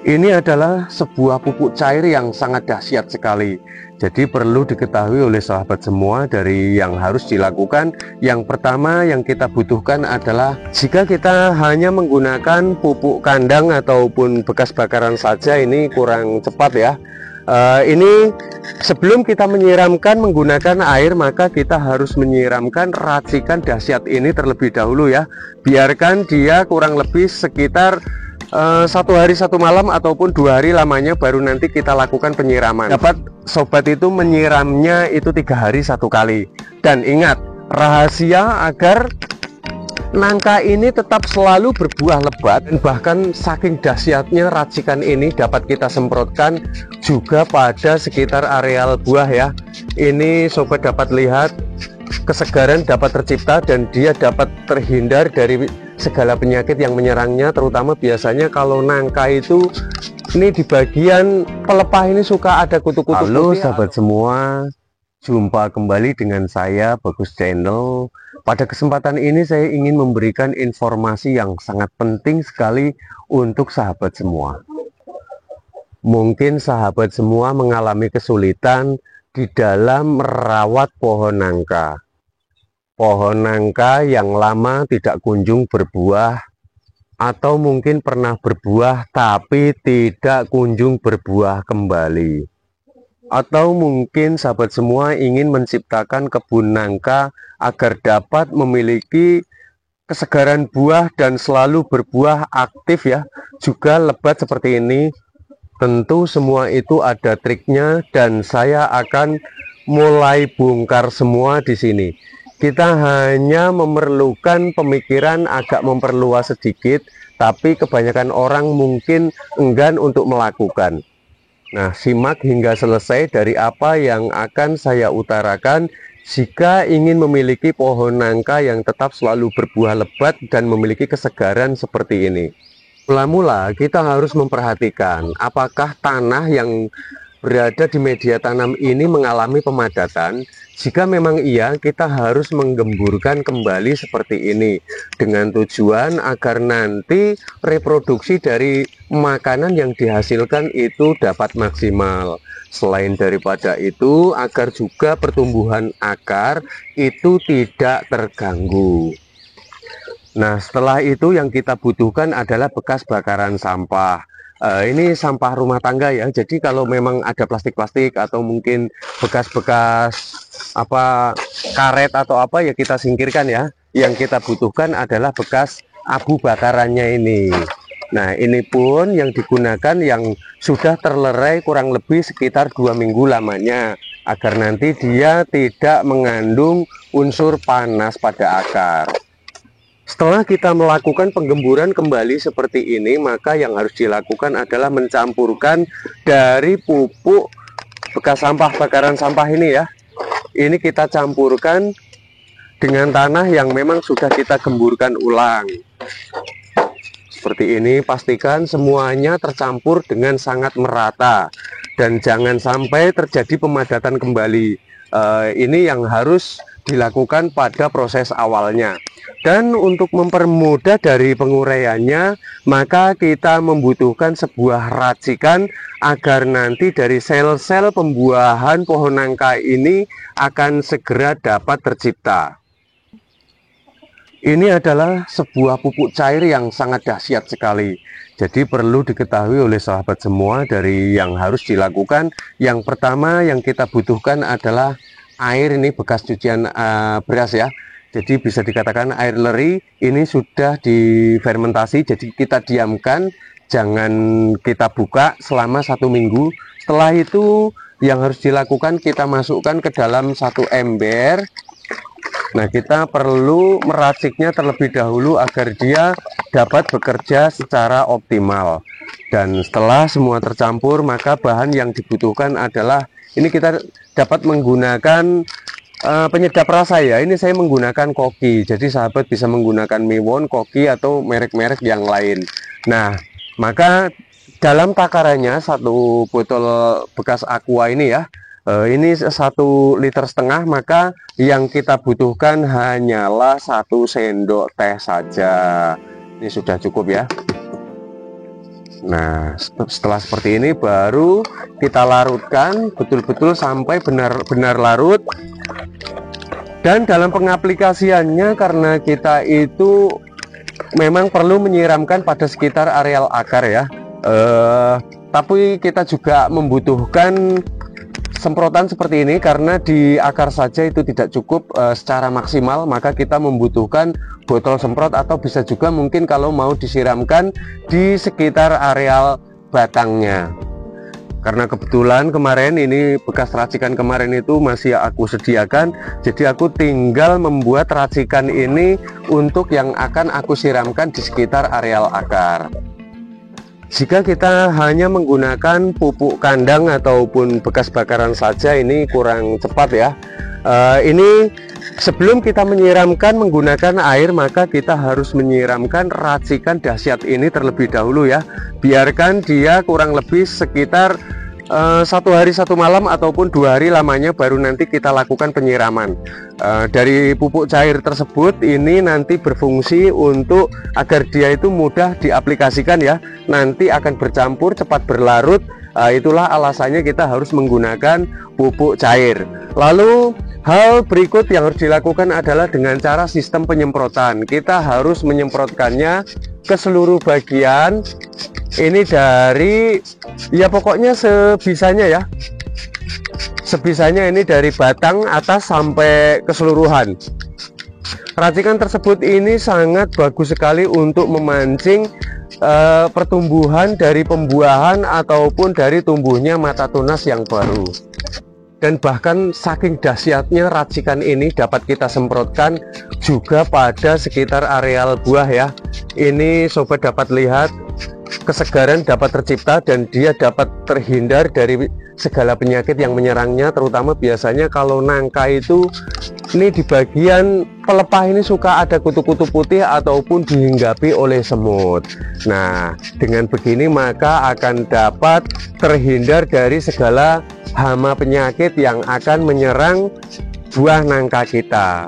Ini adalah sebuah pupuk cair yang sangat dahsyat sekali. Jadi perlu diketahui oleh sahabat semua dari yang harus dilakukan. Yang pertama yang kita butuhkan adalah jika kita hanya menggunakan pupuk kandang ataupun bekas bakaran saja, ini kurang cepat ya. Ini sebelum kita menyiramkan menggunakan air, maka kita harus menyiramkan racikan dahsyat ini terlebih dahulu ya. Biarkan dia kurang lebih sekitar 1 hari 1 malam ataupun 2 hari lamanya, baru nanti kita lakukan penyiraman. Dapat sobat itu menyiramnya itu 3 hari 1 kali. Dan ingat, rahasia agar nangka ini tetap selalu berbuah lebat, dan bahkan saking dahsyatnya racikan ini dapat kita semprotkan juga pada sekitar areal buah ya. Ini sobat dapat lihat kesegaran dapat tercipta dan dia dapat terhindar dari segala penyakit yang menyerangnya. Terutama biasanya kalau nangka itu ini di bagian pelepah ini suka ada kutu-kutu. Halo sahabat semua, jumpa kembali dengan saya Bagus Channel. Pada kesempatan ini saya ingin memberikan informasi yang sangat penting sekali untuk sahabat semua. Mungkin sahabat semua mengalami kesulitan di dalam merawat pohon nangka. Pohon nangka yang lama tidak kunjung berbuah, atau mungkin pernah berbuah tapi tidak kunjung berbuah kembali. Atau mungkin sahabat semua ingin menciptakan kebun nangka agar dapat memiliki kesegaran buah dan selalu berbuah aktif ya, juga lebat seperti ini. Tentu semua itu ada triknya dan saya akan mulai bongkar semua di sini. Kita hanya memerlukan pemikiran agak memperluas sedikit, tapi kebanyakan orang mungkin enggan untuk melakukan. Nah, simak hingga selesai dari apa yang akan saya utarakan jika ingin memiliki pohon nangka yang tetap selalu berbuah lebat dan memiliki kesegaran seperti ini. Mula-mula kita harus memperhatikan apakah tanah yang berada di media tanam ini mengalami pemadatan. Jika memang iya, kita harus menggemburkan kembali seperti ini dengan tujuan agar nanti reproduksi dari makanan yang dihasilkan itu dapat maksimal. Selain daripada itu, agar juga pertumbuhan akar itu tidak terganggu. Nah, setelah itu yang kita butuhkan adalah bekas bakaran sampah. Ini sampah rumah tangga ya. Jadi kalau memang ada plastik-plastik atau mungkin bekas-bekas karet atau apa ya, kita singkirkan ya. Yang kita butuhkan adalah bekas abu bakarannya ini. Nah, ini pun yang digunakan yang sudah terlerai kurang lebih sekitar 2 minggu lamanya, agar nanti dia tidak mengandung unsur panas pada akar. Setelah kita melakukan penggemburan kembali seperti ini, maka yang harus dilakukan adalah mencampurkan dari pupuk bekas sampah bakaran sampah ini ya. Ini kita campurkan dengan tanah yang memang sudah kita gemburkan ulang. Seperti ini, pastikan semuanya tercampur dengan sangat merata dan jangan sampai terjadi pemadatan kembali. Ini yang harus dilakukan pada proses awalnya. Dan untuk mempermudah dari penguraiannya, maka kita membutuhkan sebuah racikan agar nanti dari sel-sel pembuahan pohon nangka ini akan segera dapat tercipta. Ini adalah sebuah pupuk cair yang sangat dahsyat sekali. Jadi perlu diketahui oleh sahabat semua dari yang harus dilakukan. Yang pertama yang kita butuhkan adalah air, ini bekas cucian beras ya. Jadi bisa dikatakan air leri ini sudah difermentasi, jadi kita diamkan, jangan kita buka selama 1 minggu. Setelah itu yang harus dilakukan, kita masukkan ke dalam 1 ember. Nah, kita perlu meraciknya terlebih dahulu agar dia dapat bekerja secara optimal. Dan setelah semua tercampur, maka bahan yang dibutuhkan adalah, ini kita dapat menggunakan penyedap rasa ya. Ini saya menggunakan koki, jadi sahabat bisa menggunakan Miwon, koki atau merek-merek yang lain. Nah, maka dalam takarannya 1 botol bekas aqua ini ya, ini 1,5 liter, maka yang kita butuhkan hanyalah 1 sendok teh saja. Ini sudah cukup ya. Nah, setelah seperti ini baru kita larutkan betul-betul sampai benar-benar larut. Dan dalam pengaplikasiannya, karena kita itu memang perlu menyiramkan pada sekitar areal akar ya, tapi kita juga membutuhkan semprotan seperti ini karena di akar saja itu tidak cukup secara maksimal, maka kita membutuhkan botol semprot atau bisa juga mungkin kalau mau disiramkan di sekitar areal batangnya. Karena kebetulan kemarin ini bekas racikan kemarin itu masih aku sediakan, jadi aku tinggal membuat racikan ini untuk yang akan aku siramkan di sekitar areal akar. Jika kita hanya menggunakan pupuk kandang ataupun bekas bakaran saja, ini kurang cepat ya. Ini sebelum kita menyiramkan menggunakan air, maka kita harus menyiramkan racikan dahsyat ini terlebih dahulu ya. Biarkan dia kurang lebih sekitar 1 hari 1 malam ataupun 2 hari lamanya, baru nanti kita lakukan penyiraman. Dari pupuk cair tersebut ini nanti berfungsi untuk agar dia itu mudah diaplikasikan ya, nanti akan bercampur cepat berlarut. Itulah alasannya kita harus menggunakan pupuk cair. Lalu hal berikut yang harus dilakukan adalah dengan cara sistem penyemprotan. Kita harus menyemprotkannya ke seluruh bagian. Ini dari, ya pokoknya sebisanya ya, sebisanya ini dari batang atas sampai keseluruhan. Racikan tersebut ini sangat bagus sekali untuk memancing pertumbuhan dari pembuahan ataupun dari tumbuhnya mata tunas yang baru. Dan bahkan saking dahsyatnya racikan ini dapat kita semprotkan juga pada sekitar areal buah ya. Ini sobat dapat lihat, kesegaran dapat tercipta dan dia dapat terhindar dari segala penyakit yang menyerangnya, terutama biasanya kalau nangka itu ini di bagian pelepah ini suka ada kutu-kutu putih ataupun dihinggapi oleh semut. Nah, dengan begini maka akan dapat terhindar dari segala hama penyakit yang akan menyerang buah nangka kita.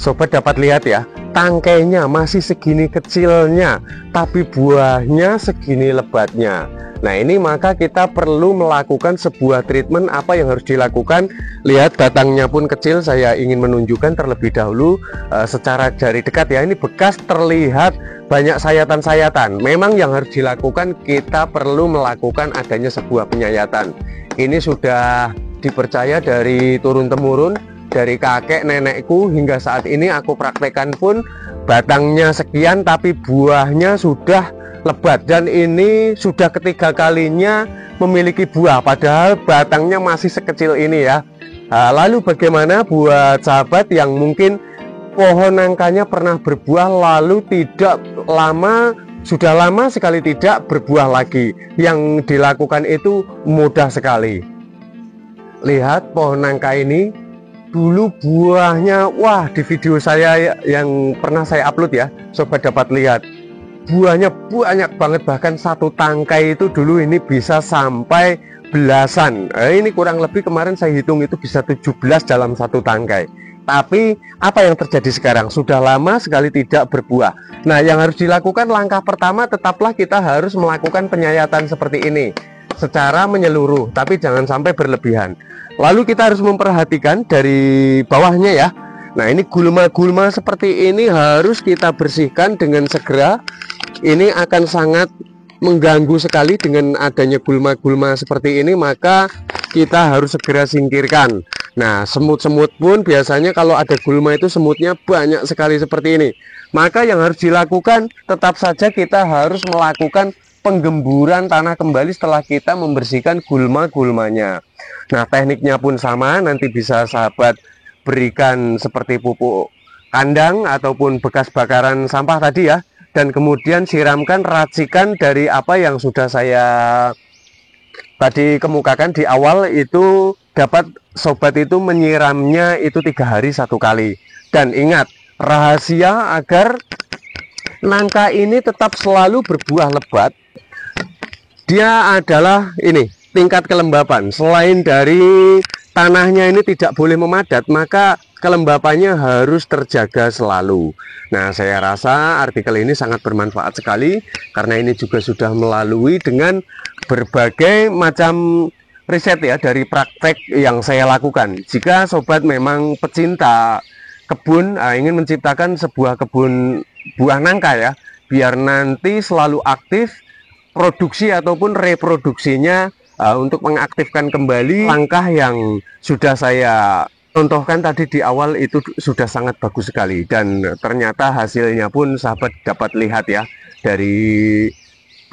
Sobat dapat lihat ya, tangkainya masih segini kecilnya, tapi buahnya segini lebatnya. Nah, ini maka kita perlu melakukan sebuah treatment. Apa yang harus dilakukan? Lihat batangnya pun kecil, saya ingin menunjukkan terlebih dahulu secara dari dekat ya. Ini bekas terlihat banyak sayatan-sayatan. Memang yang harus dilakukan, kita perlu melakukan adanya sebuah penyayatan. Ini sudah dipercaya dari turun-temurun, dari kakek nenekku hingga saat ini aku praktekkan pun. Batangnya sekian tapi buahnya sudah lebat, dan ini sudah ketiga kalinya memiliki buah padahal batangnya masih sekecil ini ya. Lalu bagaimana buat sahabat yang mungkin pohon nangkanya pernah berbuah lalu tidak lama, sudah lama sekali tidak berbuah lagi? Yang dilakukan itu mudah sekali. Lihat pohon nangka ini, dulu buahnya, wah, di video saya yang pernah saya upload ya, sobat dapat lihat buahnya banyak banget, bahkan satu tangkai itu dulu ini bisa sampai belasan. Ini kurang lebih kemarin saya hitung itu bisa 17 dalam satu tangkai. Tapi apa yang terjadi sekarang? Sudah lama sekali tidak berbuah. Nah, yang harus dilakukan langkah pertama, tetaplah kita harus melakukan penyayatan seperti ini secara menyeluruh, tapi jangan sampai berlebihan. Lalu kita harus memperhatikan dari bawahnya ya. Nah, ini gulma-gulma seperti ini harus kita bersihkan dengan segera. Ini akan sangat mengganggu sekali dengan adanya gulma-gulma seperti ini, maka kita harus segera singkirkan. Nah, semut-semut pun biasanya kalau ada gulma itu semutnya banyak sekali seperti ini. Maka yang harus dilakukan, tetap saja kita harus melakukan penggemburan tanah kembali setelah kita membersihkan gulma-gulmanya. Nah, tekniknya pun sama, nanti bisa sahabat berikan seperti pupuk kandang ataupun bekas bakaran sampah tadi ya, dan kemudian siramkan racikan dari apa yang sudah saya tadi kemukakan di awal itu. Dapat sobat itu menyiramnya itu 3 hari 1 kali. Dan ingat, rahasia agar nangka ini tetap selalu berbuah lebat, dia adalah ini, tingkat kelembapan. Selain dari tanahnya ini tidak boleh memadat, maka kelembapannya harus terjaga selalu. Nah, saya rasa artikel ini sangat bermanfaat sekali karena ini juga sudah melalui dengan berbagai macam riset ya dari praktek yang saya lakukan. Jika sobat memang pecinta kebun, ingin menciptakan sebuah kebun buah nangka ya, biar nanti selalu aktif produksi ataupun reproduksinya, untuk mengaktifkan kembali langkah yang sudah saya contohkan tadi di awal itu sudah sangat bagus sekali, dan ternyata hasilnya pun sahabat dapat lihat ya, dari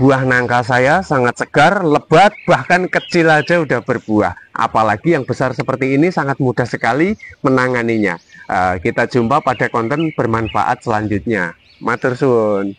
buah nangka saya sangat segar, lebat, bahkan kecil aja udah berbuah. Apalagi yang besar seperti ini sangat mudah sekali menanganinya. Kita jumpa pada konten bermanfaat selanjutnya. Matur suwun.